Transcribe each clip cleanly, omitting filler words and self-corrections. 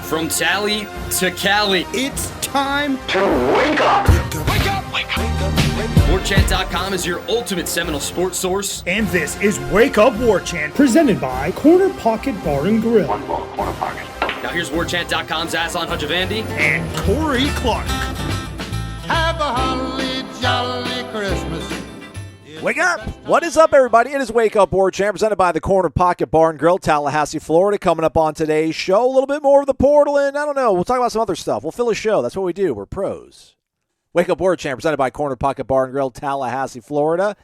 From Tally to Cali, It's time to wake up. Wake up! Wake up! Warchant.com is your ultimate Seminole sports source. And this is Wake Up Warchant, presented by Corner Pocket Bar and Grill. One ball, corner pocket. Now here's Warchant.com's Aslan Hutchavandi. And Corey Clark. Have a holly jolly Christmas. Wake up! What is up, everybody? It is Wake Up Warchant, presented by the Corner Pocket Bar and Grill, Tallahassee, Florida. Coming up on today's show, a little bit more of the portal, and I don't know, we'll talk about some other stuff. We'll fill a show. That's what we do. We're pros. Wake Up Warchant, presented by Corner Pocket Bar and Grill, Tallahassee, Florida.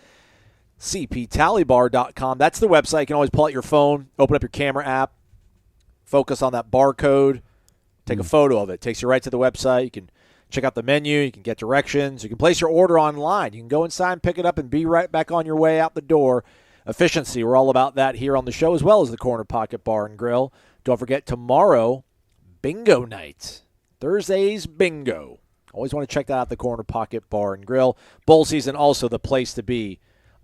cptallybar.com. That's the website. You can always pull out your phone, open up your camera app, focus on that barcode, take a photo of it. It takes you right to the website. You can check out the menu. You can get directions. You can place your order online. You can go inside and pick it up and be right back on your way out the door. Efficiency, we're all about that here on the show, as well as the Corner Pocket Bar and Grill. Don't forget, tomorrow, bingo night. Thursday's bingo. Always want to check that out, the Corner Pocket Bar and Grill. Bowl season, also the place to be.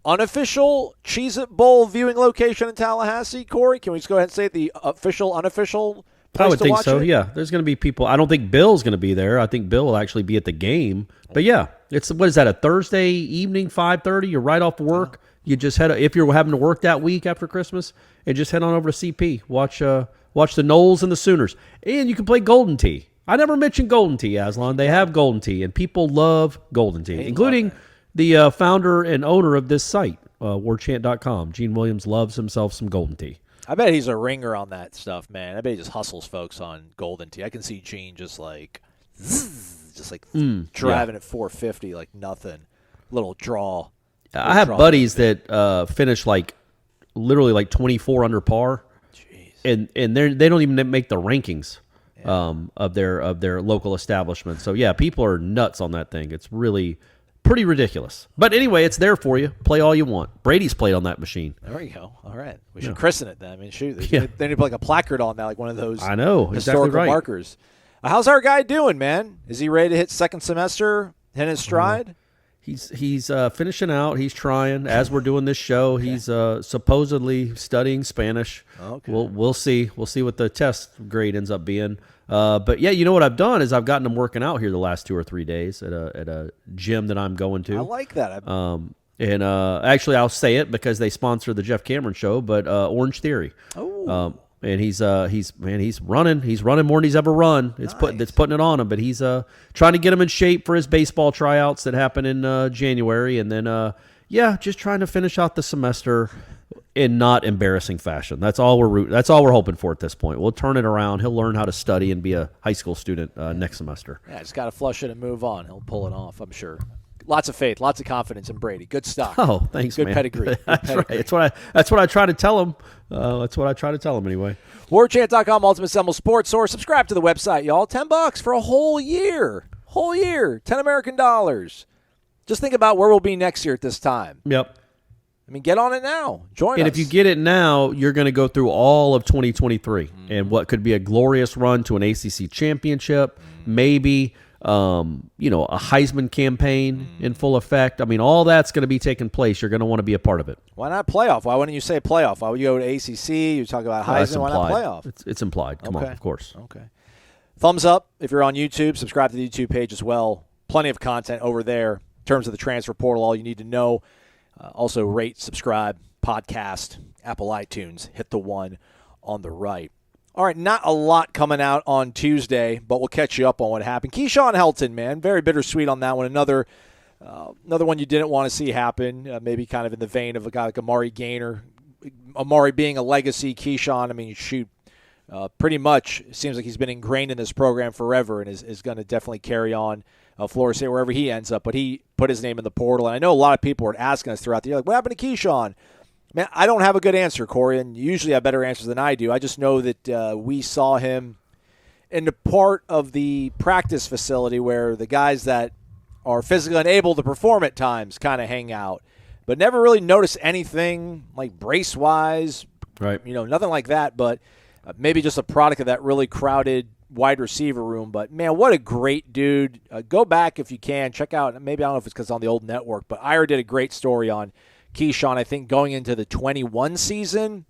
Unofficial Cheez-It Bowl viewing location in Tallahassee. Corey, can we just go ahead and say the official, unofficial place I would to think watch so, it? yeah. There's going to be people. I don't think Bill's going to be there. I think Bill will actually be at the game. But, yeah, it's what is that, a Thursday evening, 5:30? You're right off work. You just head, if you're having to work that week after Christmas, and just head on over to CP. Watch the Noles and the Sooners. And you can play Golden Tee. I never mentioned Golden Tee, Aslan. They have Golden Tee, and people love Golden Tee, including the founder and owner of this site, warchant.com. Gene Williams loves himself some Golden Tee. I bet he's a ringer on that stuff, man. I bet he just hustles folks on Golden Tee. I can see Gene just like driving at 450 like nothing. Little draw. I have buddies that finish literally 24 under par. Jeez. And they don't even make the rankings of their local establishment. So yeah, people are nuts on that thing. It's really pretty ridiculous. But anyway, it's there for you. Play all you want. Brady's played on that machine. There you go. All right. We should christen it then. I mean, shoot. They need to put a placard on that, like one of those historical exactly right. markers. How's our guy doing, man? Is he ready to hit second semester, hit his stride? He's finishing out. He's trying. As we're doing this show, he's supposedly studying Spanish. Okay. We'll see. We'll see what the test grade ends up being. But yeah, you know what I've done is I've gotten him working out here the last 2 or 3 days at a gym that I'm going to. I like that. And actually, I'll say it because they sponsor the Jeff Cameron show. But Orange Theory. Oh. And he's running. He's running more than he's ever run. It's putting it on him. But he's trying to get him in shape for his baseball tryouts that happen in January. And then just trying to finish out the semester in not embarrassing fashion. That's all we're hoping for at this point. We'll turn it around. He'll learn how to study and be a high school student next semester. Yeah, just got to flush it and move on. He'll pull it off, I'm sure. Lots of faith, lots of confidence in Brady. Good stock. Oh, thanks, Good man. pedigree. That's right. That's what I try to tell him. That's what I try to tell him anyway. Warchant.com, Ultimate Seminole Sports Source. Subscribe to the website, y'all. $10 for a whole year. 10 American dollars. Just think about where we'll be next year at this time. Yep. I mean, get on it now. Join us. And if you get it now, you're going to go through all of 2023 and what could be a glorious run to an ACC championship, maybe a Heisman campaign in full effect. I mean, all that's going to be taking place. You're going to want to be a part of it. Why not playoff? Why wouldn't you say playoff? Why would you go to ACC? You talk about Heisman. Why not playoff? It's implied. Come on, of course. Okay. Thumbs up if you're on YouTube. Subscribe to the YouTube page as well. Plenty of content over there in terms of the transfer portal, all you need to know. Also, rate, subscribe, podcast, Apple iTunes. Hit the one on the right. All right, not a lot coming out on Tuesday, but we'll catch you up on what happened. Keyshawn Helton, man, very bittersweet on that one. Another one you didn't want to see happen, maybe kind of in the vein of a guy like Amari Gaynor. Amari being a legacy, Keyshawn, I mean, shoot, pretty much seems like he's been ingrained in this program forever and is going to definitely carry on Florida State wherever he ends up. But he put his name in the portal, and I know a lot of people were asking us throughout the year, like, what happened to Keyshawn? Man, I don't have a good answer, Corey, and you usually have better answers than I do. I just know that we saw him in the part of the practice facility where the guys that are physically unable to perform at times kind of hang out, but never really noticed anything like brace-wise, right? Nothing like that, but maybe just a product of that really crowded wide receiver room. But, man, what a great dude. Go back if you can. Check out, maybe I don't know if it's because it's on the old network, but Ira did a great story on Keyshawn, I think, going into the 21 season.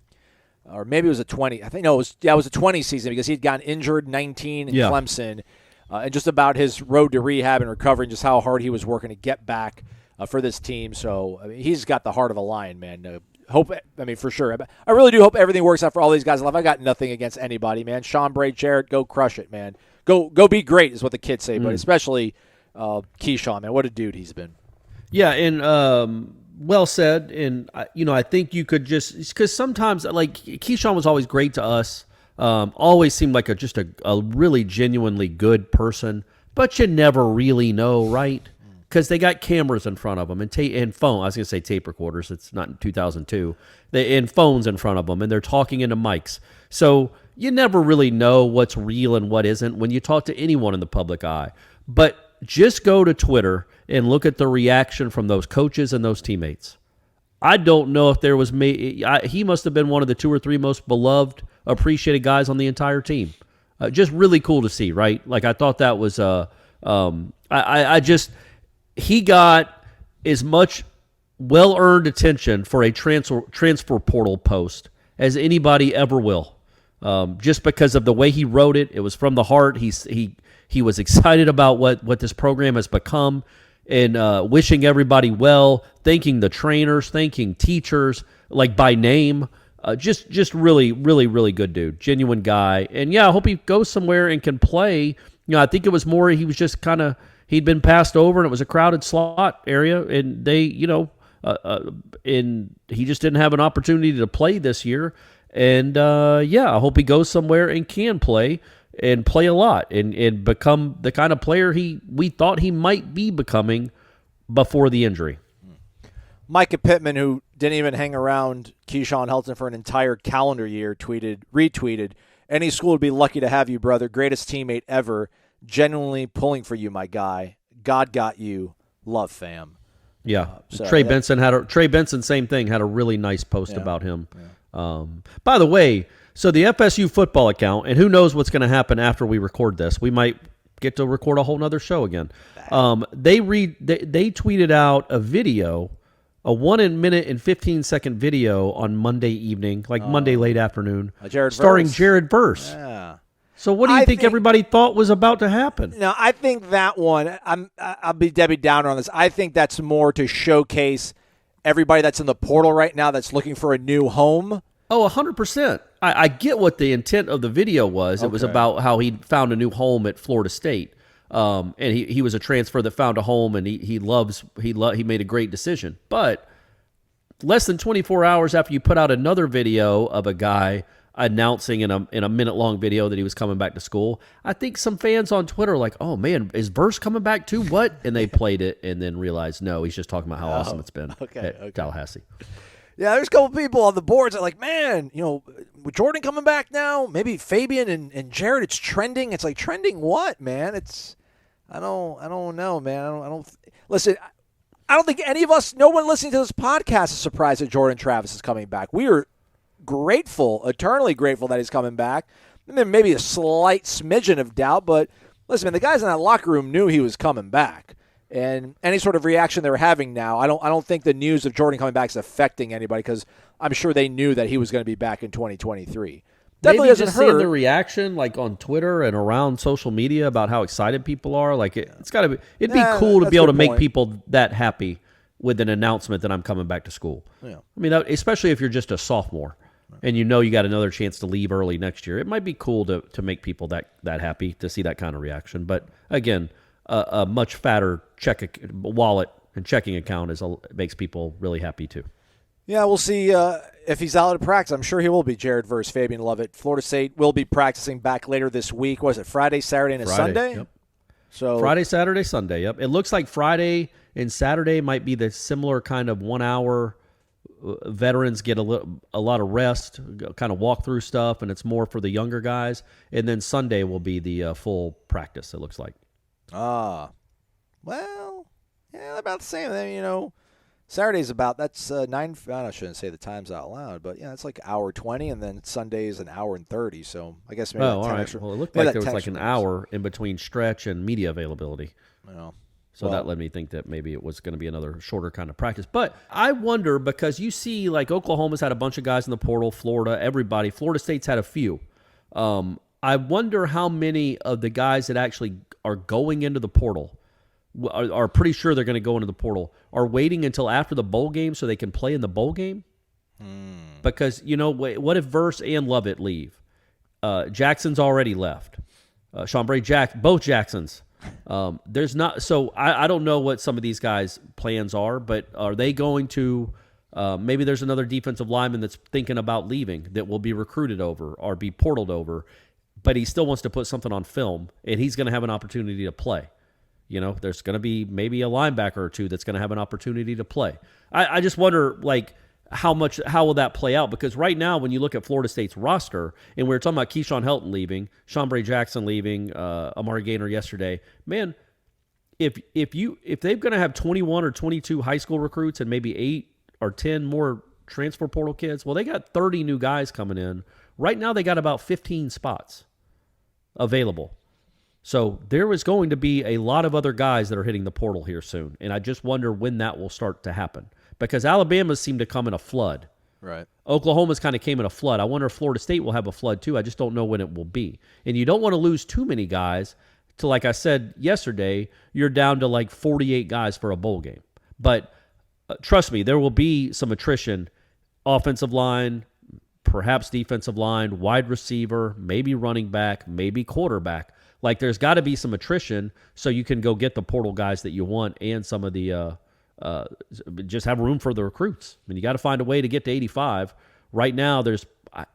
or maybe it was a 20. I think no, it was a 20 season because he'd gotten injured 19 in Clemson, and just about his road to rehab and recovery, and just how hard he was working to get back for this team. So I mean, he's got the heart of a lion, man. For sure. I really do hope everything works out for all these guys. I got nothing against anybody, man. Sean Bray, Jarrett, go crush it, man. Go be great is what the kids say, but especially Keyshawn, man. What a dude he's been. Yeah, and well said. And, I think you could just – because sometimes, like, Keyshawn was always great to us, always seemed like just a really genuinely good person, but you never really know, right? Because they got cameras in front of them and phone. I was going to say tape recorders. It's not in 2002. And phones in front of them, and they're talking into mics. So you never really know what's real and what isn't when you talk to anyone in the public eye. But just go to Twitter and look at the reaction from those coaches and those teammates. I don't know if there was he must have been one of the 2 or 3 most beloved, appreciated guys on the entire team. Just really cool to see, right? Like I thought that was he got as much well-earned attention for a transfer portal post as anybody ever will, just because of the way he wrote it. It was from the heart. He was excited about what this program has become, and wishing everybody well, thanking the trainers, thanking teachers, like by name. Just really, really, really good dude, genuine guy. And yeah, I hope he goes somewhere and can play. I think it was more he was just kind of. He'd been passed over, and it was a crowded slot area, and and he just didn't have an opportunity to play this year. And, I hope he goes somewhere and can play and play a lot and become the kind of player we thought he might be becoming before the injury. Mycah Pittman, who didn't even hang around Keyshawn Helton for an entire calendar year, retweeted, "Any school would be lucky to have you, brother. Greatest teammate ever. Genuinely pulling for you, my guy. God got you. Love, fam." Yeah. Trey Benson, same thing, had a really nice post about him. Yeah. By the way, so the FSU football account, and who knows what's going to happen after we record this. We might get to record a whole nother show again. They tweeted out a video, a 1 minute and 15-second video on Monday evening, Monday late afternoon, starring Jared Verse. Yeah. So what do you think everybody thought was about to happen? No, I think that one, I'll be Debbie Downer on this. I think that's more to showcase everybody that's in the portal right now that's looking for a new home. Oh, 100%. I get what the intent of the video was. Okay. It was about how he found a new home at Florida State. And he was a transfer that found a home, and he made a great decision. But less than 24 hours after you put out another video of a guy announcing in a minute-long video that he was coming back to school, I think some fans on Twitter are like, "Oh man, is Verse coming back too? What?" And they played it and then realized, no, he's just talking about how awesome it's been at Tallahassee. Yeah, there's a couple people on the boards that are like, man, with Jordan coming back now, maybe Fabian and Jared, it's trending. It's like, trending what, man? I don't know, man. Listen, I don't think any of us, no one listening to this podcast is surprised that Jordan Travis is coming back. We are grateful, eternally grateful that he's coming back. And then maybe a slight smidgen of doubt, but listen, man, the guys in that locker room knew he was coming back. And any sort of reaction they're having now, I don't think the news of Jordan coming back is affecting anybody, because I'm sure they knew that he was going to be back in 2023. Definitely doesn't hurt. Seeing the reaction on Twitter and around social media about how excited people are, it's got to be. It'd be cool to be able to make people that happy with an announcement that I'm coming back to school. Yeah. I mean, especially if you're just a sophomore and you got another chance to leave early next year, it might be cool to make people that happy to see that kind of reaction. But again, a much fatter wallet and checking account makes people really happy too. Yeah, we'll see if he's out of practice. I'm sure he will be. Jared Verse, Fabian Lovett. Florida State will be practicing back later this week. Was it Friday, Saturday, and Sunday? Yep. So Friday, Saturday, Sunday. Yep. It looks like Friday and Saturday might be the similar kind of 1 hour. Veterans get a lot of rest, kind of walk through stuff, and it's more for the younger guys. And then Sunday will be the full practice, it looks like. Well, yeah, about the same. Saturday's that's 9. I shouldn't say the times out loud, but yeah, it's like 1:20, and then Sunday is 1:30. So I guess maybe. All right. Well, it looked like there was like an hour in between stretch and media availability. Yeah. So that led me to think that maybe it was going to be another shorter kind of practice. But I wonder, because you see, like, Oklahoma's had a bunch of guys in the portal, Florida, everybody. Florida State's had a few. I wonder how many of the guys that actually are going into the portal are pretty sure they're going to go into the portal, are waiting until after the bowl game so they can play in the bowl game. Because, what if Verse and Lovett leave? Jackson's already left. Chambray, both Jacksons. There's not, so I don't know what some of these guys' plans are, but are they going to, maybe there's another defensive lineman that's thinking about leaving that will be recruited over or be portaled over, but he still wants to put something on film, and he's going to have an opportunity to play. There's going to be maybe a linebacker or two that's going to have an opportunity to play. I just wonder, like, how will that play out? Because right now, when you look at Florida State's roster, and we were talking about Keyshawn Helton leaving, Chambray Jackson leaving, Amari Gaynor yesterday, man, if they're going to have 21 or 22 high school recruits and maybe 8 or 10 more transfer portal kids, well, they got 30 new guys coming in. Right now, they got about 15 spots available. So there is going to be a lot of other guys that are hitting the portal here soon, and I just wonder when that will start to happen. Because Alabama seemed to come in a flood. Right. Oklahoma's kind of came in a flood. I wonder if Florida State will have a flood too. I just don't know when it will be. And you don't want to lose too many guys to, like I said yesterday, you're down to like 48 guys for a bowl game. But trust me, there will be some attrition. Offensive line, perhaps defensive line, wide receiver, maybe running back, maybe quarterback. Like, there's got to be some attrition so you can go get the portal guys that you want and some of the just have room for the recruits. I mean, you got to find a way to get to 85. Right now,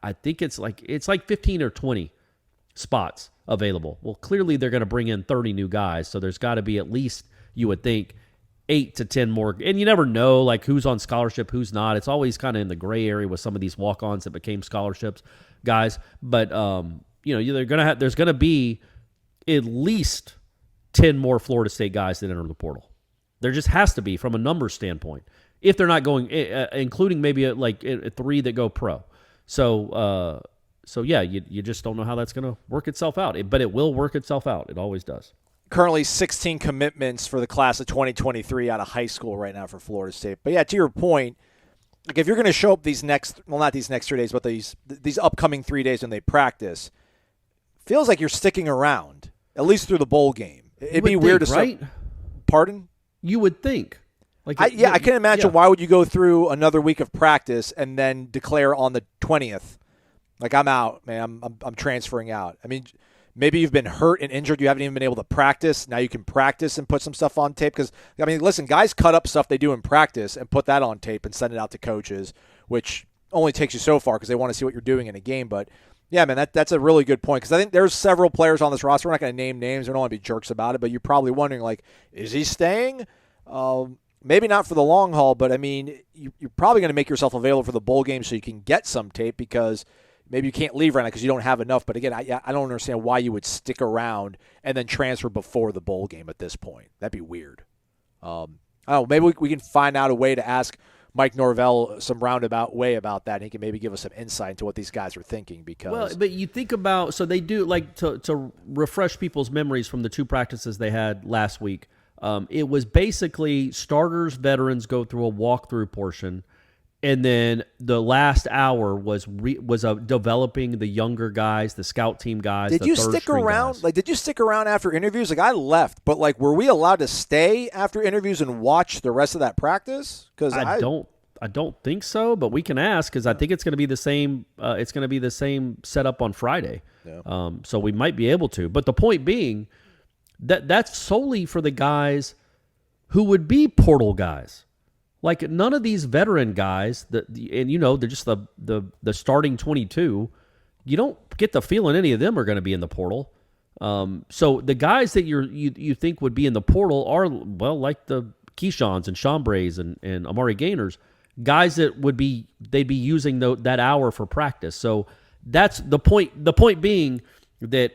I think it's like 15 or 20 spots available. Well, clearly they're going to bring in 30 new guys, so there's got to be at least, you would think, 8 to 10 more. And you never know, like, who's on scholarship, who's not. It's always kind of in the gray area with some of these walk-ons that became scholarships guys. But there's going to be at least 10 more Florida State guys that enter the portal. There just has to be, from a numbers standpoint, if they're not going, including maybe like 3 that go pro. So yeah, you just don't know how that's going to work itself out. But it will work itself out. It always does. Currently 16 commitments for the class of 2023 out of high school right now for Florida State. But yeah, to your point, like, if you're going to show up not these next 3 days, but these upcoming 3 days when they practice, feels like you're sticking around, at least through the bowl game. It'd be weird to right? Pardon? You would think. Like, I can imagine. Why would you go through another week of practice and then declare on the 20th, like, I'm out, man, I'm transferring out? I mean, maybe you've been hurt and injured. You haven't even been able to practice. Now you can practice and put some stuff on tape. Because, I mean, listen, guys cut up stuff they do in practice and put that on tape and send it out to coaches, which only takes you so far because they want to see what you're doing in a game. But, yeah, man, that's a really good point, because I think there's several players on this roster. We're not going to name names. We don't want to be jerks about it, but you're probably wondering, like, is he staying? Maybe not for the long haul, but, I mean, you're probably going to make yourself available for the bowl game so you can get some tape, because maybe you can't leave right now because you don't have enough. But, again, I don't understand why you would stick around and then transfer before the bowl game at this point. That'd be weird. I don't know. Maybe we can find out a way to ask Mike Norvell some roundabout way about that, and he can maybe give us some insight into what these guys are thinking. Because, well, but you think about, so they do, like, to refresh people's memories from the 2 practices they had last week. It was basically starters, veterans go through a walkthrough portion, and then the last hour was developing the younger guys, the scout team guys. Did you stick around? Guys. Like, did you stick around after interviews? Like, I left, but, like, were we allowed to stay after interviews and watch the rest of that practice? Because I don't think so, but we can ask, because I think it's going to be the same. It's going to be the same setup on Friday. Yeah. So we might be able to. But the point being, that's solely for the guys who would be portal guys. Like, none of these veteran guys, they're just the starting 22. You don't get the feeling any of them are going to be in the portal. So the guys that you think would be in the portal are, well, like the Keyshawns and Chambrays and Amari Gaynors, guys that they'd be using that hour for practice. So that's the point. The point being that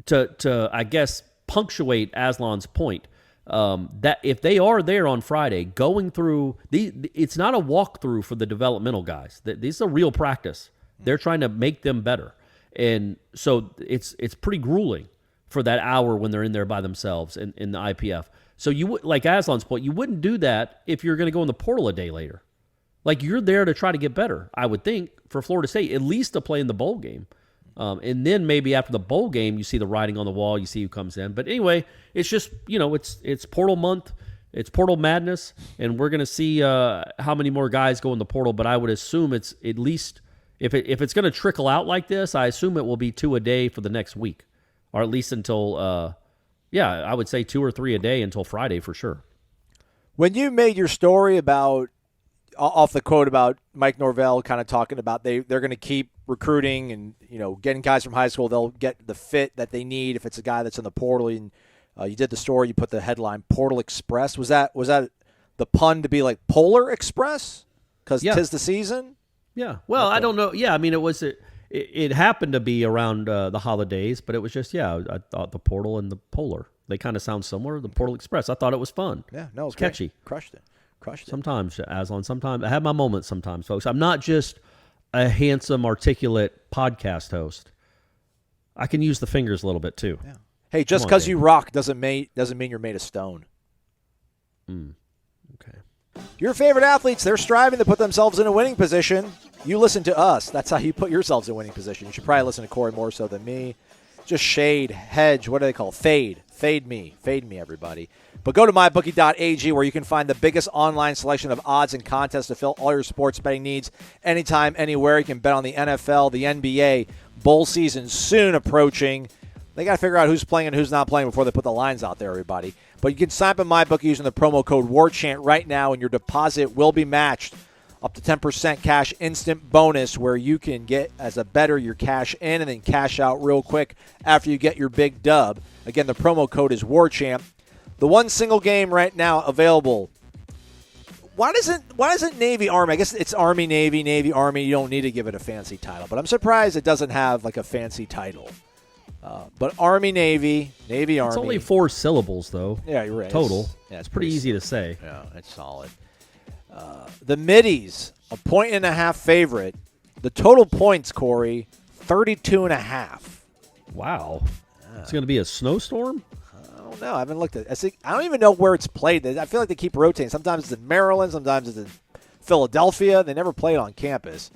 to I guess punctuate Aslan's point, that if they are there on Friday going through it's not a walkthrough for the developmental guys. This is a real practice. They're trying to make them better, and so it's pretty grueling for that hour when they're in there by themselves in the IPF. So you would, like Aslan's point, you wouldn't do that if you're going to go in the portal a day later. Like, you're there to try to get better, I would think, for Florida State, at least to play in the bowl game. And then maybe after the bowl game, you see the writing on the wall, you see who comes in. But anyway, it's just, it's portal month, it's portal madness, and we're going to see how many more guys go in the portal. But I would assume it's at least, if it's going to trickle out like this, I assume it will be 2 a day for the next week, or at least until, I would say 2 or 3 a day until Friday for sure. When you made your story about, off the quote about Mike Norvell kind of talking about they're going to keep recruiting and, getting guys from high school, they'll get the fit that they need if it's a guy that's in the portal. And you did the story, you put the headline Portal Express. Was that the pun to be like Polar Express? Because 'tis the season? Yeah. Well, okay. I don't know. Yeah, I mean, it happened to be around the holidays, but it was just, I thought the portal and the polar, they kind of sound similar. The Portal Express, I thought it was fun. Yeah, no, it was catchy. Great. Crushed it. Sometimes, Aslan, sometimes. I have my moments sometimes, folks. I'm not just a handsome, articulate podcast host. I can use the fingers a little bit, too. Yeah. Hey, just because you rock doesn't mean you're made of stone. Okay. Your favorite athletes, they're striving to put themselves in a winning position. You listen to us. That's how you put yourselves in a winning position. You should probably listen to Corey more so than me. Just shade, hedge, what do they call it? Fade. Fade me, everybody. But go to mybookie.ag where you can find the biggest online selection of odds and contests to fill all your sports betting needs anytime, anywhere. You can bet on the NFL, the NBA, bowl season soon approaching. They got to figure out who's playing and who's not playing before they put the lines out there, everybody. But you can sign up at MyBookie using the promo code WARCHANT right now, and your deposit will be matched up to 10% cash instant bonus, where you can get, as a bettor, your cash in and then cash out real quick after you get your big dub. Again, the promo code is WARCHANT. The one single game right now available. Why doesn't Navy Army? I guess it's Army Navy, Navy Army. You don't need to give it a fancy title, but I'm surprised it doesn't have like a fancy title. But Army Navy, Navy Army. It's only 4 syllables though. Yeah, you're right. Total. It's pretty easy to say. Yeah, it's solid. The Middies, a 1.5 favorite. The total points, Corey, 32.5. Wow. It's going to be a snowstorm? I don't know. I haven't looked at it. I don't even know where it's played. I feel like they keep rotating. Sometimes it's in Maryland. Sometimes it's in Philadelphia. They never play it on campus.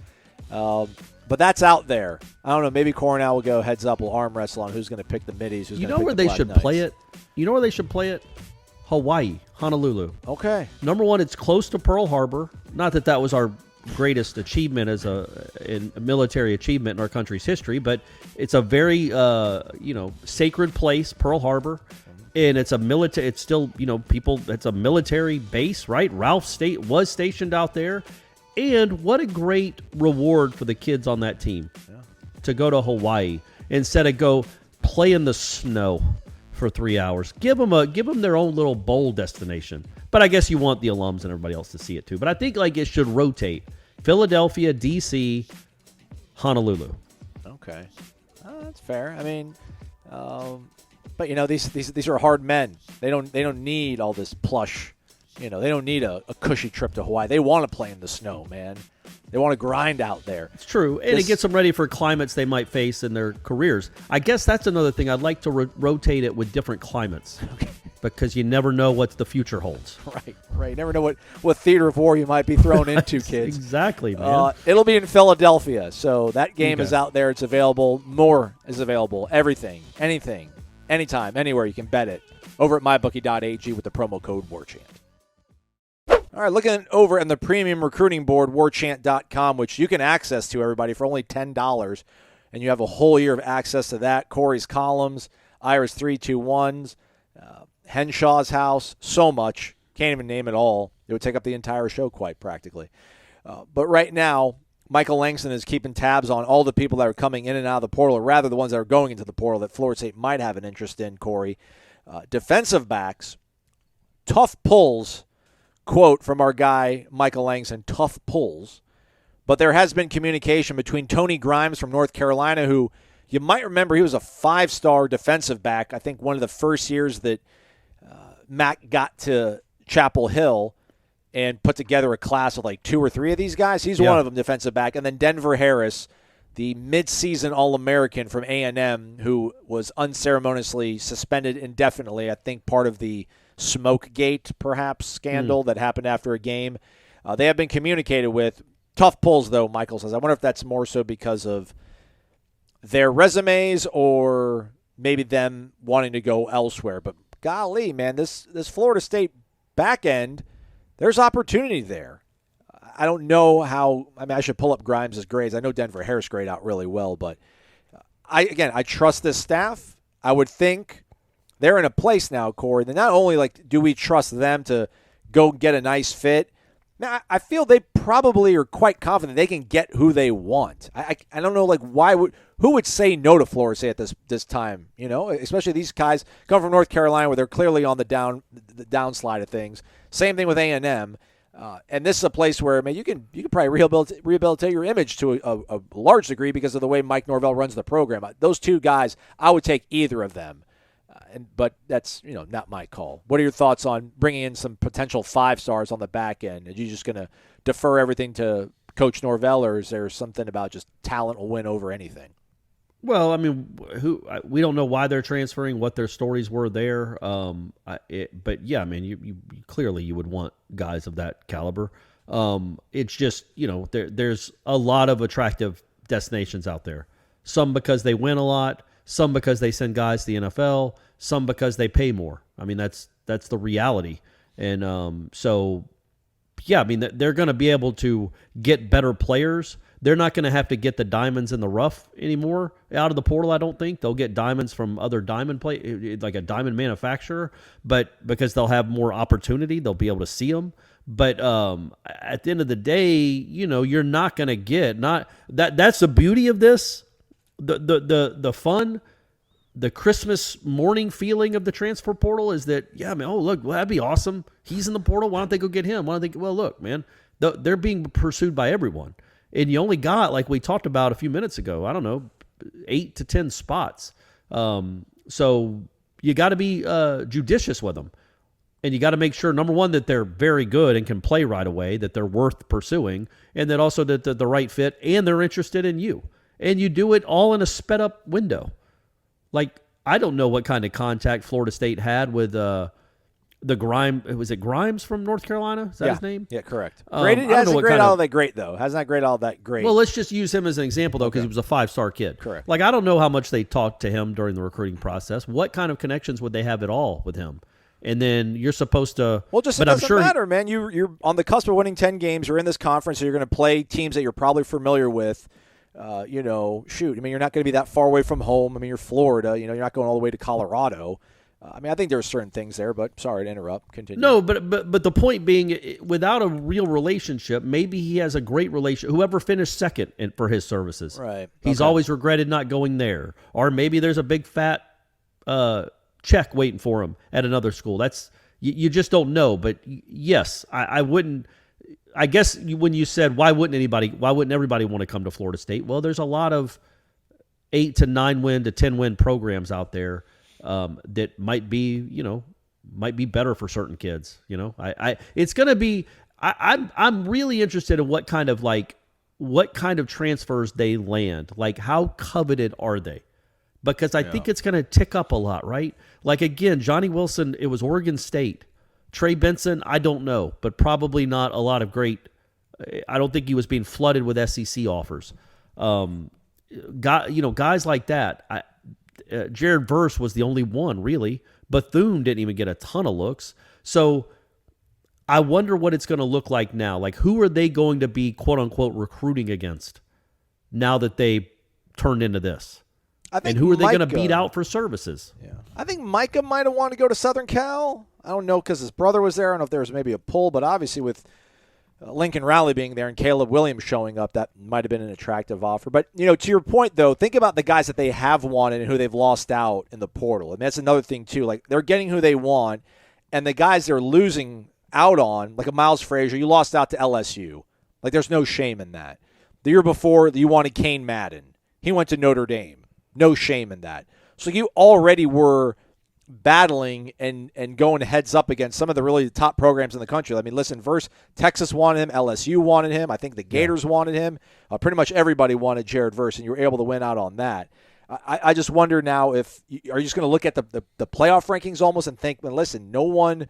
But that's out there. I don't know. Maybe Cornell will go heads up. We'll arm wrestle on who's going to pick the Middies. You know where they should play it? You know where they should play it? Hawaii, Honolulu. Okay. Number one, it's close to Pearl Harbor. Not that was our greatest achievement as a military achievement in our country's history, but it's a very sacred place, Pearl Harbor, and it's a military. It's still it's a military base, right? Ralph State was stationed out there, and what a great reward for the kids on that team to go to Hawaii instead of go play in the snow for 3 hours. Give them their own little bowl destination. But I guess you want the alums and everybody else to see it too. But I think it should rotate. Philadelphia, D.C., Honolulu. Okay. That's fair. I mean, but these are hard men. They don't need all this plush. They don't need a cushy trip to Hawaii. They want to play in the snow, man. They want to grind out there. It's true. And it gets them ready for climates they might face in their careers. I guess that's another thing. I'd like to rotate it with different climates. Okay. Because you never know what the future holds. Right. You never know what theater of war you might be thrown into, kids. Exactly, man. It'll be in Philadelphia, so that game is out there. It's available. More is available. Everything, anything, anytime, anywhere. You can bet it over at mybookie.ag with the promo code WARCHANT. All right, looking over in the premium recruiting board, warchant.com, which you can access to, everybody, for only $10. And you have a whole year of access to that. Corey's columns, Ira's 321s, Henshaw's house, so much. Can't even name it all. It would take up the entire show quite practically. But right now, Michael Langston is keeping tabs on all the people that are coming in and out of the portal, or rather the ones that are going into the portal that Florida State might have an interest in, Corey. Defensive backs, tough pulls. Quote from our guy, Michael Langston, tough pulls. But there has been communication between Tony Grimes from North Carolina, who you might remember he was a 5-star defensive back, I think one of the first years that Mac got to Chapel Hill and put together a class of like 2 or 3 of these guys. He's one of them, defensive back. And then Denver Harris, the midseason All-American from A&M, who was unceremoniously suspended indefinitely, I think part of the Smokegate, perhaps, scandal that happened after a game. They have been communicated with. Tough pulls, though, Michael says. I wonder if that's more so because of their resumes or maybe them wanting to go elsewhere. But golly, man, this Florida State back end, there's opportunity there. I don't know how. I mean, I should pull up Grimes' grades. I know Denver Harris grade out really well, but I trust this staff. I would think they're in a place now, Corey, that not only do we trust them to go get a nice fit. Now, I feel they probably are quite confident they can get who they want. I don't know, who would say no to Florida State at this time? Especially these guys come from North Carolina, where they're clearly on the downslide of things. Same thing with A&M, and this is a place where you can probably rehabilitate your image to a large degree because of the way Mike Norvell runs the program. Those two guys, I would take either of them. But that's not my call. What are your thoughts on bringing in some potential 5-stars on the back end? Are you just going to defer everything to Coach Norvell, or is there something about just talent will win over anything? Well, I mean, we don't know why they're transferring, what their stories were there. But yeah, I mean, you clearly you would want guys of that caliber. It's just there's a lot of attractive destinations out there. Some because they win a lot. Some because they send guys to the NFL, some because they pay more. I mean, that's the reality. And so, yeah, I mean, they're going to be able to get better players. They're not going to have to get the diamonds in the rough anymore out of the portal, I don't think. They'll get diamonds from other diamond like a diamond manufacturer, but because they'll have more opportunity, they'll be able to see them. But at the end of the day, you're not going to get that's the beauty of this. The fun, the Christmas morning feeling of the transfer portal is that, yeah, man, look, well, that'd be awesome. He's in the portal. Why don't they go get him? Why don't they? Well, look, man, they're being pursued by everyone. And you only got, like we talked about a few minutes ago, I don't know, 8 to 10 spots. So you got to be judicious with them. And you got to make sure, number one, that they're very good and can play right away, that they're worth pursuing, and that also that they're the right fit and they're interested in you. And you do it all in a sped-up window. I don't know what kind of contact Florida State had with the Grimes. Was it Grimes from North Carolina? Is that his name? Yeah, correct. He hasn't graded all that great, though. Has not graded all that great. Well, let's just use him as an example, though, because he was a 5-star kid. Correct. I don't know how much they talked to him during the recruiting process. What kind of connections would they have at all with him? And then you're supposed to. Well, it doesn't matter, man. You're on the cusp of winning 10 games. You're in this conference, so you're going to play teams that you're probably familiar with. Shoot. I mean, you're not going to be that far away from home. I mean, you're Florida. You're not going all the way to Colorado. I think there are certain things there, but sorry to interrupt. Continue. No, but the point being, without a real relationship, maybe he has a great relation. Whoever finished second for his services, right? He's always regretted not going there, or maybe there's a big fat check waiting for him at another school. That's you just don't know. But yes, I wouldn't. I guess when you said why wouldn't everybody want to come to Florida State? Well, there's a lot of 8 to 9 win to 10 win programs out there that might be better for certain kids. It's going to be. I'm really interested in what kind of transfers they land. How coveted are they? Because I think it's going to tick up a lot, right? Again, Johnny Wilson, it was Oregon State. Trey Benson, I don't know, but probably not a lot of great. I don't think he was being flooded with SEC offers. Guys like that. Jared Verse was the only one, really. Bethune didn't even get a ton of looks. So I wonder what it's going to look like now. Who are they going to be, quote unquote, recruiting against now that they turned into this? And who are they going to beat out for services? Yeah, I think Mycah might have wanted to go to Southern Cal. I don't know because his brother was there. I don't know if there was maybe a pull, but obviously with Lincoln Riley being there and Caleb Williams showing up, that might have been an attractive offer. But, to your point, though, think about the guys that they have wanted and who they've lost out in the portal. And that's another thing, too. They're getting who they want, and the guys they're losing out on, like a Miles Frazier, you lost out to LSU. There's no shame in that. The year before, you wanted Kane Madden. He went to Notre Dame. No shame in that. So you already were battling and going heads up against some of the really top programs in the country. I mean, listen, first, Texas wanted him. LSU wanted him. I think the Gators wanted him. Pretty much everybody wanted Jared Verse, and you were able to win out on that. I just wonder now if are you just going to look at the playoff rankings almost and think, well, listen, no one,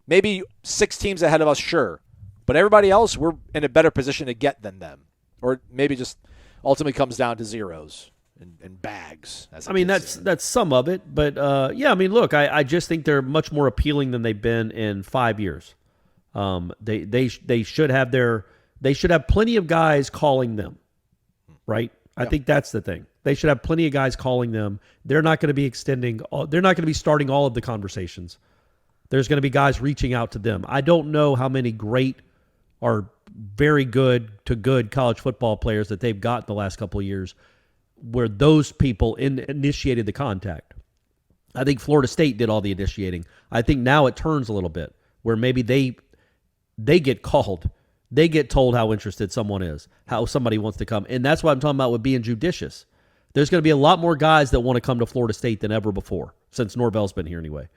maybe 6 teams ahead of us, sure, but everybody else, we're in a better position to get than them, or maybe just ultimately comes down to zeros and bags. I mean, that's some of it, but yeah, I mean, look, I just think they're much more appealing than they've been in 5 years. They should have plenty of guys calling them, right? I think that's the thing. They should have plenty of guys calling them. They're not going to be they're not going to be starting all of the conversations. There's going to be guys reaching out to them. I don't know how many great or very good to good college football players that they've got in the last couple of years where those people initiated the contact. I think Florida State did all the initiating. I think now it turns a little bit where maybe they get called. They get told how interested someone is, how somebody wants to come. And that's what I'm talking about with being judicious. There's going to be a lot more guys that want to come to Florida State than ever before, since Norvell's been here anyway.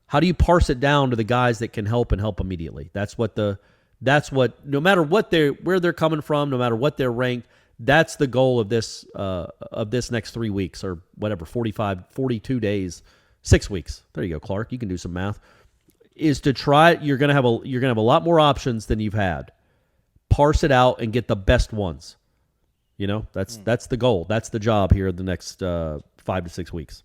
How do you parse it down to the guys that can help and help immediately? That's what no matter where they're coming from, no matter what they're ranked, that's the goal of this next 3 weeks or whatever, 42 days, 6 weeks. There you go, Clark. You can do some math. Is to try. You're gonna have a lot more options than you've had. Parse it out and get the best ones. You know, that's the goal. That's the job here in the next 5 to 6 weeks.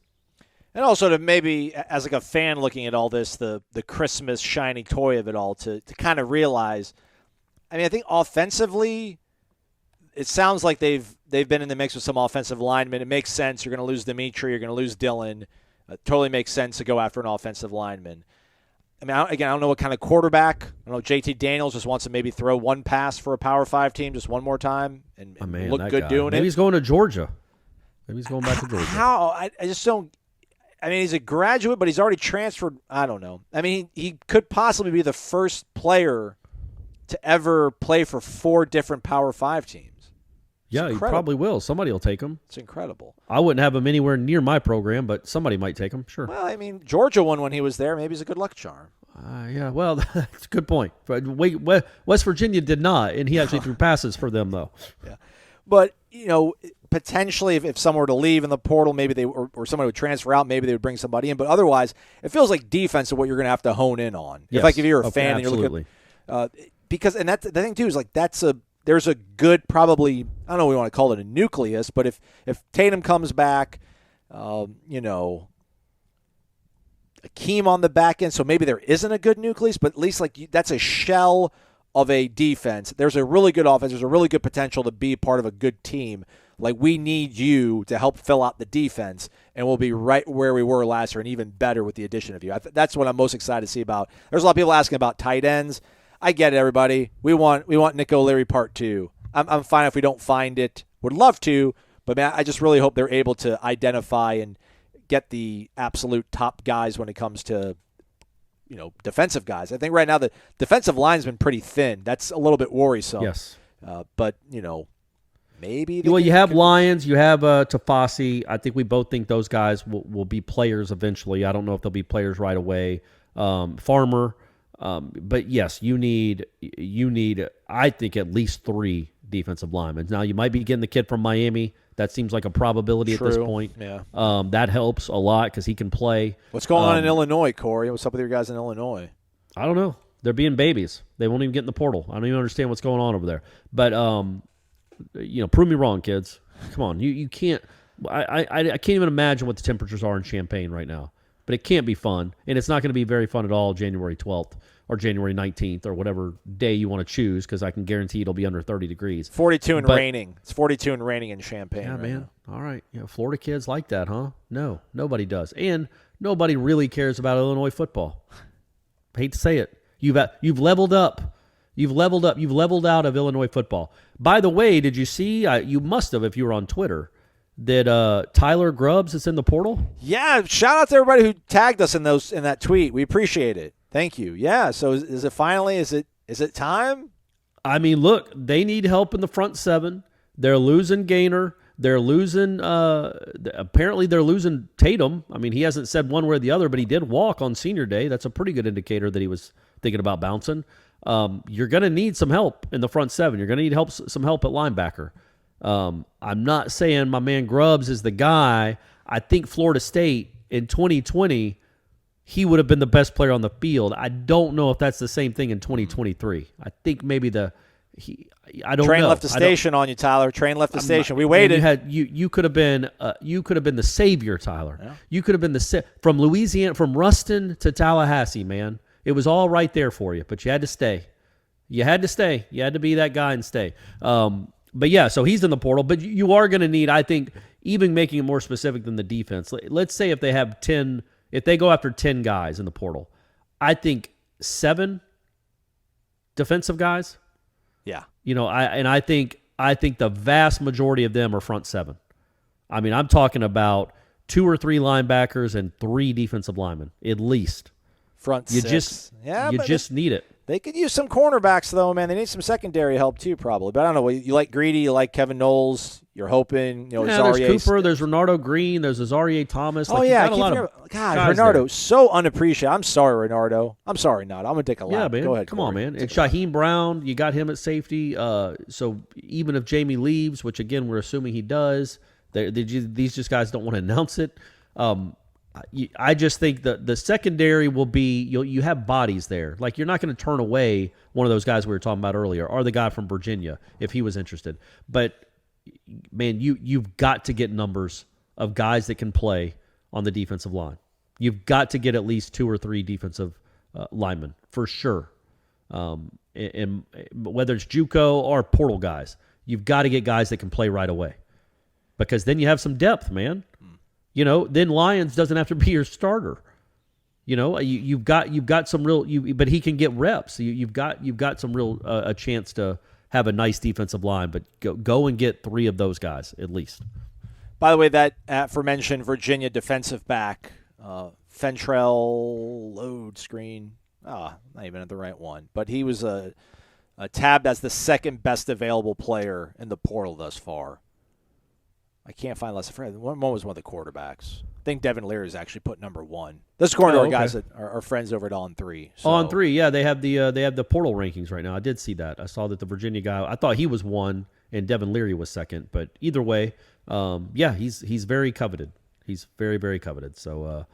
And also to maybe, as like a fan looking at all this, the Christmas shiny toy of it all, to kind of realize, I mean, I think offensively, it sounds like they've been in the mix with some offensive linemen. It makes sense. You're going to lose Dimitri. You're going to lose Dylan. It totally makes sense to go after an offensive lineman. I mean, I don't know what kind of quarterback. I don't know. JT Daniels just wants to maybe throw one pass for a Power 5 team just one more time and look good doing it. Maybe he's going to Georgia. Maybe he's going back to Georgia. How? I just don't. I mean, he's a graduate, but he's already transferred. I don't know. I mean, he could possibly be the first player to ever play for 4 different Power 5 teams. Yeah, he probably will. Somebody will take him. It's incredible. I wouldn't have him anywhere near my program, but somebody might take him, sure. Well, I mean, Georgia won when he was there. Maybe he's a good luck charm. Yeah, well, that's a good point. But West Virginia did not, and he actually threw passes for them, though. Yeah. But, you know, potentially if someone were to leave in the portal, maybe they or somebody would transfer out, maybe they would bring somebody in. But otherwise, it feels like defense is what you're going to have to hone in on. Yes. If you're a fan and you're looking because and that's the thing too is like there's a good probably, I don't know what we want to call it, a nucleus, but if Tatum comes back, you know, Akeem on the back end, so maybe there isn't a good nucleus, but at least like that's a shell of a defense. There's a really good offense. There's a really good potential to be part of a good team. Like, we need you to help fill out the defense, and we'll be right where we were last year and even better with the addition of you. That's what I'm most excited to see about. There's a lot of people asking about tight ends. I get it, everybody. We want Nick O'Leary Part 2. I'm fine if we don't find it. Would love to, but man, I just really hope they're able to identify and get the absolute top guys when it comes to, you know, defensive guys. I think right now the defensive line's been pretty thin. That's a little bit worrisome. Yes. But, you know, maybe. Well, you have Lyons, you have Tafasi. I think we both think those guys will be players eventually. I don't know if they'll be players right away. Farmer. But yes, you need, I think, at least 3 defensive linemen. Now, you might be getting the kid from Miami. That seems like a probability at this point. Yeah. That helps a lot because he can play. What's going on in Illinois, Corey? What's up with your guys in Illinois? I don't know. They're being babies. They won't even get in the portal. I don't even understand what's going on over there. But, you know, prove me wrong, kids. Come on. You can't. I can't even imagine what the temperatures are in Champaign right now. But it can't be fun, and it's not going to be very fun at all January 12th or January 19th or whatever day you want to choose, because I can guarantee it'll be under 30 degrees. 42 and raining. It's 42 and raining in Champaign. Yeah, right man. now. All right. You know, Florida kids like that, huh? No, nobody does. And nobody really cares about Illinois football. I hate to say it. You've leveled up. You've leveled up. You've leveled out of Illinois football. By the way, did you see, you must have if you were on Twitter, that Tyler Grubbs is in the portal? Yeah, shout out to everybody who tagged us in that tweet. We appreciate it. Thank you. Yeah, so is it finally, is it time? I mean, look, they need help in the front 7. They're losing Gaynor. They're losing apparently they're losing Tatum. I mean, he hasn't said one way or the other, but he did walk on senior day. That's a pretty good indicator that he was thinking about bouncing. You're going to need some help in the front 7. You're going to need some help at linebacker. I'm not saying my man Grubbs is the guy. I think Florida State in 2020, he would have been the best player on the field. I don't know if that's the same thing in 2023. I think maybe I don't know. Train left the station on you, Tyler. Train left the station. We waited. You could have been the savior, Tyler. Yeah. You could have been from Louisiana, from Ruston to Tallahassee, man. It was all right there for you, but you had to stay. You had to stay. You had to be that guy and stay. But yeah, so he's in the portal. But you are going to need, I think, even making it more specific than the defense. Let's say if they have 10, if they go after 10 guys in the portal, I think 7 defensive guys. Yeah. I think the vast majority of them are front 7. I mean, I'm talking about 2 or 3 linebackers and 3 defensive linemen at least. Front 6. You just need it. They could use some cornerbacks, though, man. They need some secondary help, too, probably. But I don't know. You like Greedy. You like Kevin Knowles. You're hoping, there's Cooper. There's Renardo Green. There's Azarie Thomas. Renardo, so unappreciated. I'm sorry, Renardo. I'm sorry, not. I'm going to take a lap. Yeah, man. Go ahead, Come Corey. on, man. And Shaheem Brown, you got him at safety. So even if Jamie leaves, which, again, we're assuming he does, these just guys don't want to announce it. I just think the secondary will be you have bodies there. Like, you're not going to turn away one of those guys we were talking about earlier, or the guy from Virginia if he was interested. But man, you've got to get numbers of guys that can play on the defensive line. You've got to get at least 2 or 3 defensive linemen for sure. And whether it's JUCO or portal guys, you've got to get guys that can play right away, because then you have some depth, man. Then Lyons doesn't have to be your starter. You've got some real. But he can get reps. You've got some real a chance to have a nice defensive line. But go and get 3 of those guys at least. By the way, that aforementioned Virginia defensive back, Fentrell load screen. Not even at the right one. But he was tabbed as the second best available player in the portal thus far. I can't find less. One was one of the quarterbacks. I think Devin Leary is actually put number 1. This is according to our guys that are friends over at On 3. So. On 3, yeah, they have the portal rankings right now. I did see that. I saw that the Virginia guy. I thought he was 1 and Devin Leary was 2nd. But either way, he's very coveted. He's very, very coveted. So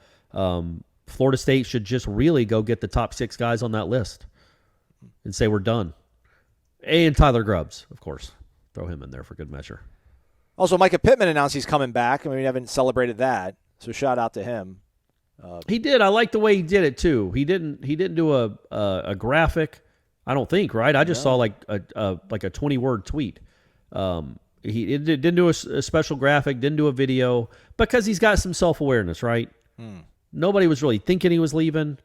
Florida State should just really go get the top 6 guys on that list and say we're done. And Tyler Grubbs, of course, throw him in there for good measure. Also, Mycah Pittman announced he's coming back. I mean, we haven't celebrated that, so shout out to him. He did. I like the way he did it too. He didn't do a graphic. I don't think, right? I just saw like a 20-word tweet. He didn't do a special graphic. Didn't do a video because he's got some self-awareness, right? Nobody was really thinking he was leaving.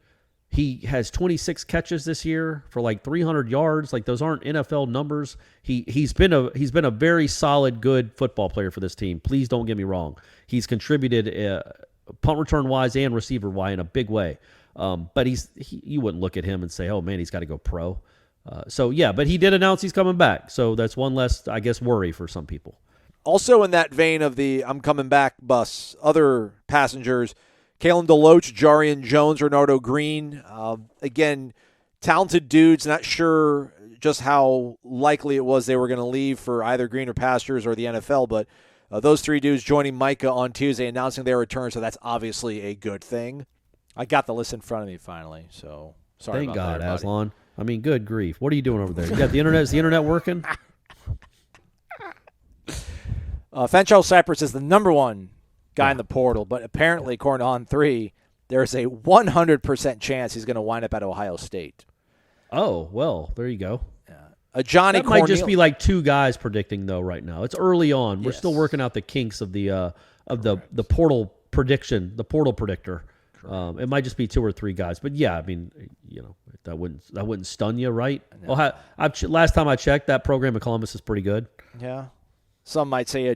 He has 26 catches this year for like 300 yards. Like, those aren't NFL numbers. He's been a very solid, good football player for this team. Please don't get me wrong. He's contributed punt return wise and receiver wise in a big way. But you wouldn't look at him and say, oh man, he's got to go pro. But he did announce he's coming back. So that's one less, I guess, worry for some people. Also in that vein of the I'm coming back bus, other passengers, Kalen Deloach, Jarian Jones, Renardo Green. Again, talented dudes. Not sure just how likely it was they were going to leave for either greener pastures or the NFL, but those 3 dudes joining Mycah on Tuesday, announcing their return, so that's obviously a good thing. I got the list in front of me finally, so sorry Thank about God, that, Aslan. I mean, good grief. What are you doing over there? You got the internet? Is the internet working? Fentrell Cypress is the number 1 guy in the portal, but apparently, according to On 3, there's a 100% chance he's going to wind up at Ohio State. Oh, well, there you go. Johnny that might just be like 2 guys predicting, though, right now. It's early on. We're still working out the kinks of the portal prediction, the portal predictor. It might just be 2 or 3 guys. But, yeah, I mean, that wouldn't stun you, right? No. Well, last time I checked, that program in Columbus is pretty good. Yeah. Some might say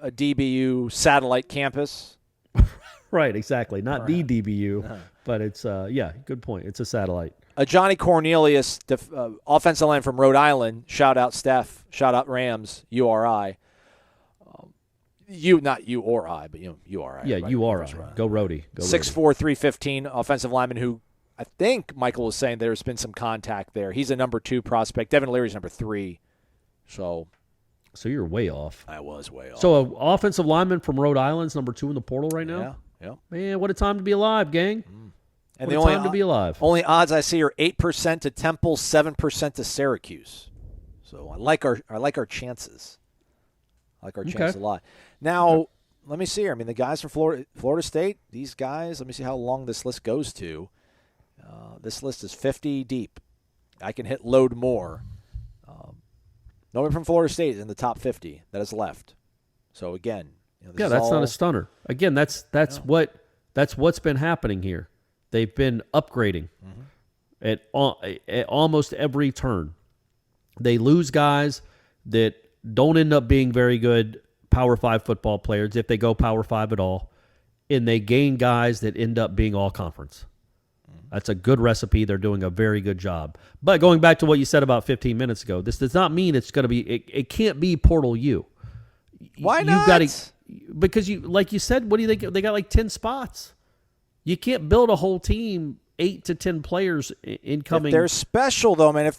a DBU satellite campus. Right, exactly. Not the DBU, but it's, good point. It's a satellite. Johnny Cornelius, offensive line from Rhode Island. Shout out Steph. Shout out Rams, URI. Not you or I, but URI. Yeah, right? URI. Go Rhodey. 6'4", 315 offensive lineman who I think Michael was saying there's been some contact there. He's a number 2 prospect. Devin Leary's number 3. So So you're way off. I was way off. So an offensive lineman from Rhode Island's number 2 in the portal right now? Yeah. Man, what a time to be alive, gang. And what a time to be alive. Only odds I see are 8% to Temple, 7% to Syracuse. So I like our chances. I like our chances a lot. Now, let me see here. I mean, the guys from Florida State, these guys, let me see how long this list goes to. This list is 50 deep. I can hit load more. Nobody from Florida State is in the top 50 that is left. So, again. That's not a stunner. Again, that's what's been happening here. They've been upgrading at almost every turn. They lose guys that don't end up being very good Power 5 football players if they go Power 5 at all, and they gain guys that end up being all conference. That's a good recipe. They're doing a very good job. But going back to what you said about 15 minutes ago, this does not mean it's going to be it can't be Portal U. Why not? Because like you said, what do you think? They got like 10 spots. You can't build a whole team, 8 to 10 players incoming. If they're special, though, man.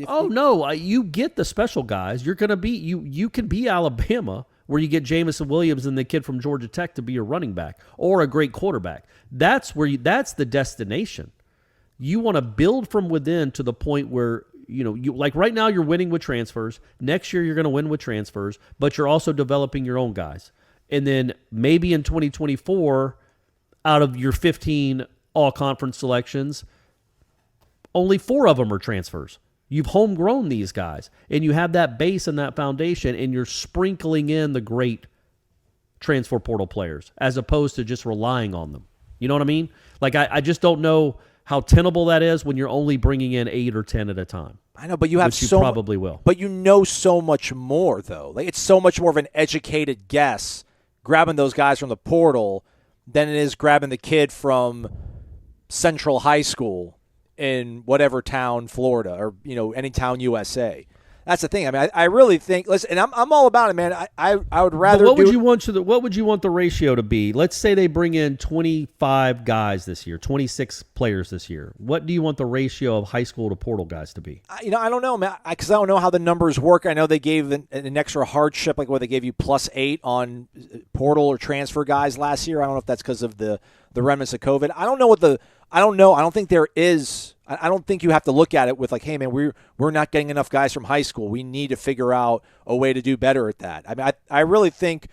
No, you get the special guys. You're going to be you can be Alabama, where you get Jamison Williams and the kid from Georgia Tech to be your running back or a great quarterback. That's that's the destination. You want to build from within to the point where you like right now you're winning with transfers. Next year you're going to win with transfers, but you're also developing your own guys. And then maybe in 2024, out of your 15 all-conference selections, only 4 of them are transfers. You've homegrown these guys, and you have that base and that foundation, and you're sprinkling in the great transfer portal players as opposed to just relying on them. You know what I mean? Like, I just don't know how tenable that is when you're only bringing in 8 or 10 at a time. I know, but you have probably will. But you know so much more, though. Like, it's so much more of an educated guess grabbing those guys from the portal than it is grabbing the kid from Central High School in whatever town, Florida, or any town, USA. That's the thing. I mean, I really think. Listen, and I'm all about it, man. I would rather. But what would you want the ratio to be? Let's say they bring in 25 guys this year, 26 players this year. What do you want the ratio of high school to portal guys to be? I don't know, man, because I don't know how the numbers work. I know they gave an extra hardship, like what they gave you +8 on portal or transfer guys last year. I don't know if that's because of the remnants of COVID. I don't know I don't know. I don't think there is. I don't think you have to look at it with like, hey, man, we're not getting enough guys from high school. We need to figure out a way to do better at that. I mean, I really think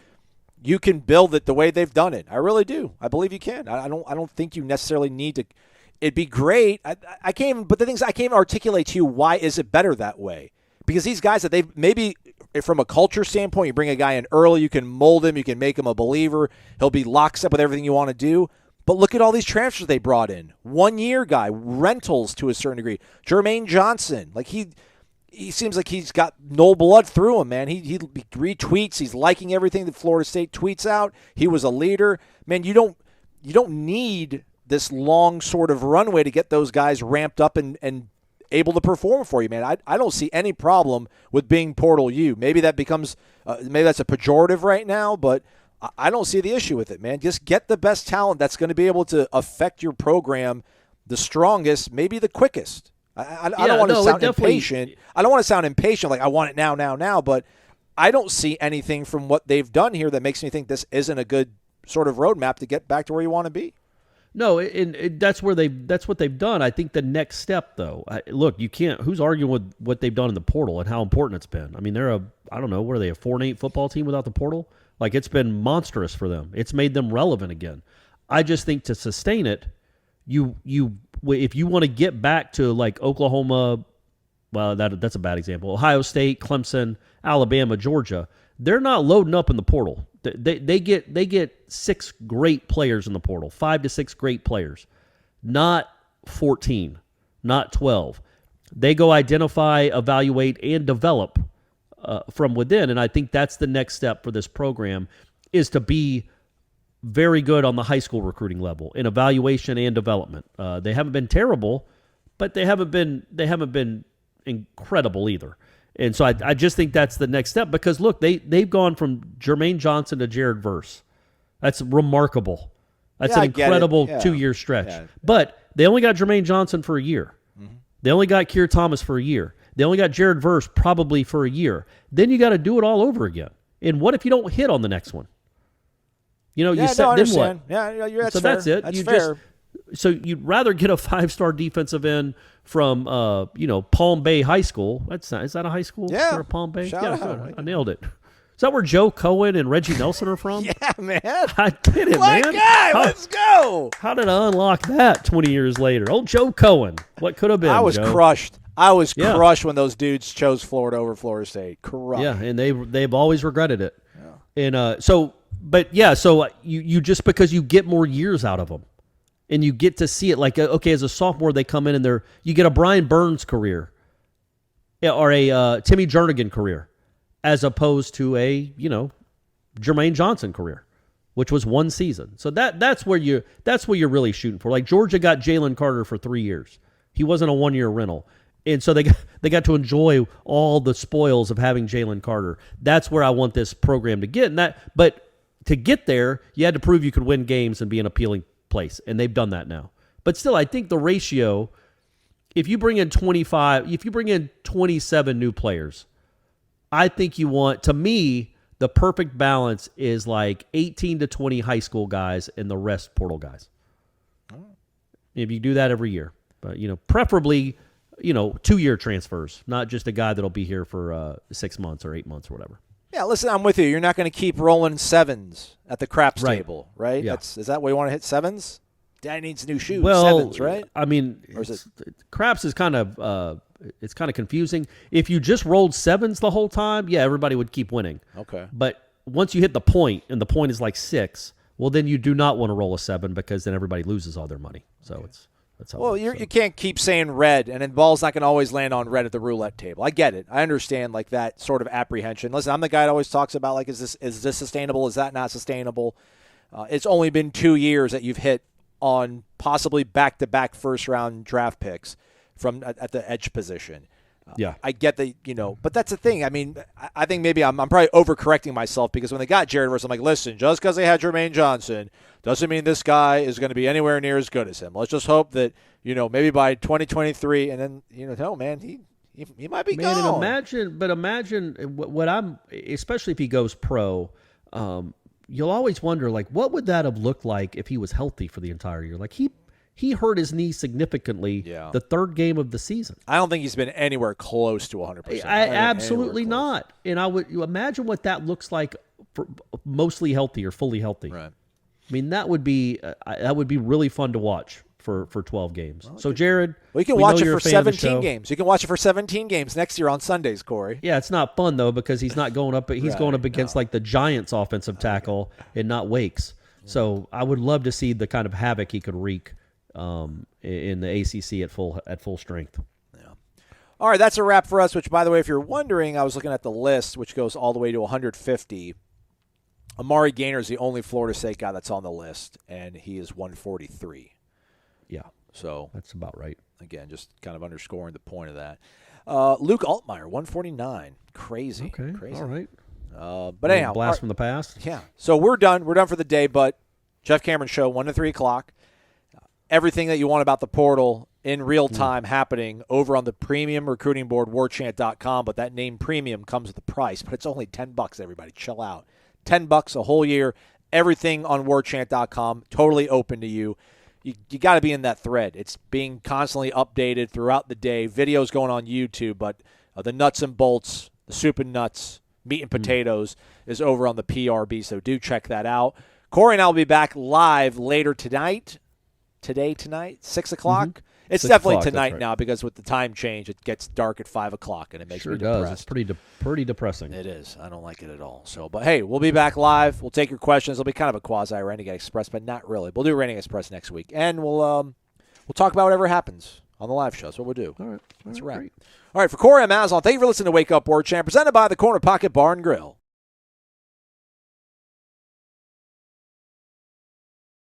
you can build it the way they've done it. I really do. I believe you can. I don't think you necessarily need to. It'd be great. I can't even, but the things I can't even articulate to you, why is it better that way? Because these guys that they've maybe from a culture standpoint, you bring a guy in early, you can mold him, you can make him a believer. He'll be lockstep with everything you want to do. But look at all these transfers they brought in. 1-year guy, rentals to a certain degree. Jermaine Johnson, like he seems like he's got no blood through him, man. He retweets. He's liking everything that Florida State tweets out. He was a leader. Man, you don't need this long sort of runway to get those guys ramped up and able to perform for you, man. I don't see any problem with being Portal U. Maybe that becomes maybe that's a pejorative right now, but I don't see the issue with it, man. Just get the best talent that's going to be able to affect your program the strongest, maybe the quickest. I don't want to sound impatient. I don't want to sound impatient, like I want it now, but I don't see anything from what they've done here that makes me think this isn't a good sort of roadmap to get back to where you want to be. No, that's what they've done. I think the next step, though, look, you can't. Who's arguing with what they've done in the portal and how important it's been? I mean, I don't know, what are they, a 4-8 football team without the portal? Like, it's been monstrous for them. It's made them relevant again. I just think to sustain it, if you want to get back to like Oklahoma, well, that's a bad example. Ohio State, Clemson, Alabama, Georgia, they're not loading up in the portal. They get 6 great players in the portal, 5 to 6 great players, not 14, not 12. They go identify, evaluate, and develop from within, and I think that's the next step for this program, is to be very good on the high school recruiting level in evaluation and development. They haven't been terrible, but they haven't been incredible either. And so I just think that's the next step, because look, they've gone from Jermaine Johnson to Jared Verse. That's remarkable. That's an incredible 2-year stretch. Yeah. But they only got Jermaine Johnson for a year. Mm-hmm. They only got Keir Thomas for a year. They only got Jared Verse probably for a year. Then you got to do it all over again. And what if you don't hit on the next one? You said then what? Yeah, that's so fair. That's it. That's fair. So you'd rather get a 5-star defensive end from Palm Bay High School. Is that a high school? Yeah. Or Palm Bay? Shout out. I nailed it. Is that where Joe Cohen and Reggie Nelson are from? Yeah, man. I did it, My man. guy, let's go. How did I unlock that 20 years later? Oh, Joe Cohen. What could have been, I was Joe? crushed. Crushed when those dudes chose Florida over Florida State. Crushed. Yeah, and they've always regretted it. Yeah. And so you just because you get more years out of them, and you get to see it like, okay, as a sophomore they come in and you get a Brian Burns career, or a Timmy Jernigan career, as opposed to a Jermaine Johnson career, which was one season. So that's where you're really shooting for. Like Georgia got Jalen Carter for 3 years. He wasn't a 1-year rental. And so they got to enjoy all the spoils of having Jalen Carter. That's where I want this program to get. But to get there, you had to prove you could win games and be an appealing place, and they've done that now. But still, I think the ratio, if you bring in 27 new players, I think you want, to me, the perfect balance is like 18 to 20 high school guys and the rest portal guys. If you do that every year, but preferably 2-year transfers, not just a guy that'll be here for 6 months or 8 months or whatever. Yeah, listen, I'm with you. You're not going to keep rolling sevens at the craps table, right? Yeah. Is that where you want to hit sevens? Dad needs new shoes. Well, sevens, right? I mean, craps is kind of it's kind of confusing. If you just rolled sevens the whole time, yeah, everybody would keep winning. Okay. But once you hit the point, and the point is like 6, well, then you do not want to roll a 7 because then everybody loses all their money. So that's how. Well, you can't keep saying red, and then ball's not going to always land on red at the roulette table. I get it. I understand like that sort of apprehension. Listen, I'm the guy that always talks about like, is this sustainable? Is that not sustainable? It's only been 2 years that you've hit on possibly back-to-back first-round draft picks from at the edge position. Yeah, I get that, but that's the thing. I mean, I think maybe I'm probably overcorrecting myself because when they got Jared Verse, I'm like, listen, just because they had Jermaine Johnson doesn't mean this guy is going to be anywhere near as good as him. Let's just hope that, maybe by 2023, and then, no, man, he might be gone. And imagine what I'm, especially if he goes pro, you'll always wonder, like, what would that have looked like if he was healthy for the entire year? Like, he hurt his knee significantly the third game of the season. I don't think he's been anywhere close to 100%. Absolutely not. And you imagine what that looks like for mostly healthy or fully healthy. Right. I mean, that would be really fun to watch for 12 games. Well, so, Jared, you can watch it for 17 games. You can watch it for 17 games next year on Sundays, Corey. Yeah, it's not fun though because he's not going up. He's going up against like the Giants' offensive tackle and not Wake's. So I would love to see the kind of havoc he could wreak in the ACC at full strength. Yeah. All right, that's a wrap for us. Which, by the way, if you're wondering, I was looking at the list, which goes all the way to 150. Amari Gaynor is the only Florida State guy that's on the list, and he is 143. Yeah, so that's about right. Again, just kind of underscoring the point of that. Luke Altmaier, 149. Crazy. Okay. Crazy. All right. But anyhow, blast from the past. Yeah. So we're done. We're done for the day. But Jeff Cameron Show, 1 to 3 o'clock. Everything that you want about the portal in real time happening over on the premium recruiting board, warchant.com. But that name premium comes with a price. But it's only $10, everybody. Chill out. $10 a whole year. Everything on warchant.com. Totally open to you. You got to be in that thread. It's being constantly updated throughout the day. Videos going on YouTube. But the nuts and bolts, the soup and nuts, meat and potatoes is over on the PRB. So do check that out. Corey and I will be back live later tonight. Tonight, 6 o'clock. Mm-hmm. It's 6 definitely o'clock, tonight right. now because with the time change, it gets dark at 5 o'clock, and it makes me depressed. It's pretty depressing. It is. I don't like it at all. So, but hey, we'll be back live. We'll take your questions. It'll be kind of a quasi Renegade Express, but not really. We'll do Renegade Express next week, and we'll talk about whatever happens on the live show. That's what we'll do. All right. That's right. Great. All right. For Corey, I'm Aslan. Thank you for listening to Wake Up Warchant, presented by the Corner Pocket Bar and Grill.